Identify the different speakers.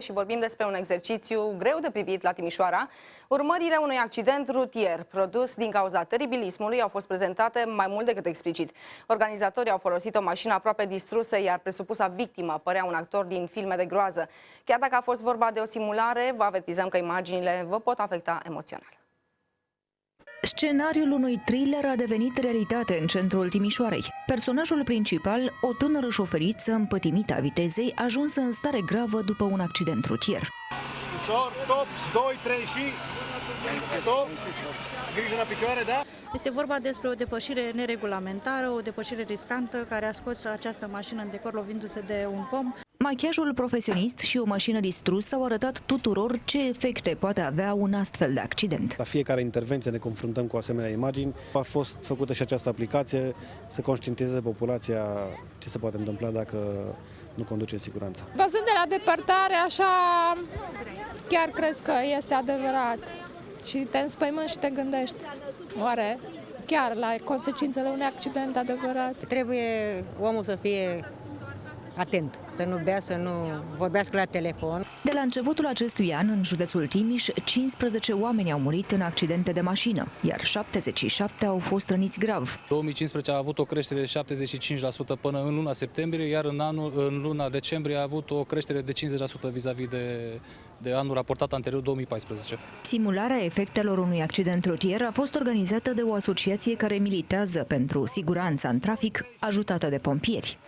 Speaker 1: Și vorbim despre un exercițiu greu de privit la Timișoara. Urmările unui accident rutier produs din cauza teribilismului au fost prezentate mai mult decât explicit. Organizatorii au folosit o mașină aproape distrusă, iar presupusa victimă părea un actor din filme de groază. Chiar dacă a fost vorba de o simulare, vă avertizăm că imaginile vă pot afecta emoțional.
Speaker 2: Scenariul unui thriller a devenit realitate în centrul Timișoarei. Personajul principal, o tânără șoferiță împătimită a vitezei, ajunsă în stare gravă după un accident rutier.
Speaker 3: Ușor, stop, 2, 3 și stop, grijă la picioare, da?
Speaker 4: Este vorba despre o depășire neregulamentară, o depășire riscantă care a scos această mașină în decor lovindu-se de un pom.
Speaker 2: Machiajul profesionist și o mașină distrusă au arătat tuturor ce efecte poate avea un astfel de accident.
Speaker 5: La fiecare intervenție ne confruntăm cu asemenea imagini. A fost făcută și această aplicație să conștientizeze populația ce se poate întâmpla dacă nu conduce în siguranță.
Speaker 6: Văzând de la depărtare, așa, chiar crezi că este adevărat și te înspăimânți și te gândești, oare chiar la consecințele unui accident adevărat?
Speaker 7: Trebuie omul să fie atent, să nu bea, să nu vorbească la telefon.
Speaker 2: De la începutul acestui an, în județul Timiș, 15 oameni au murit în accidente de mașină, iar 77 au fost răniți grav.
Speaker 8: 2015 a avut o creștere de 75% până în luna septembrie, iar în luna decembrie a avut o creștere de 50% vis-a-vis de anul raportat anterior, 2014.
Speaker 2: Simularea efectelor unui accident rutier a fost organizată de o asociație care militează pentru siguranța în trafic, ajutată de pompieri.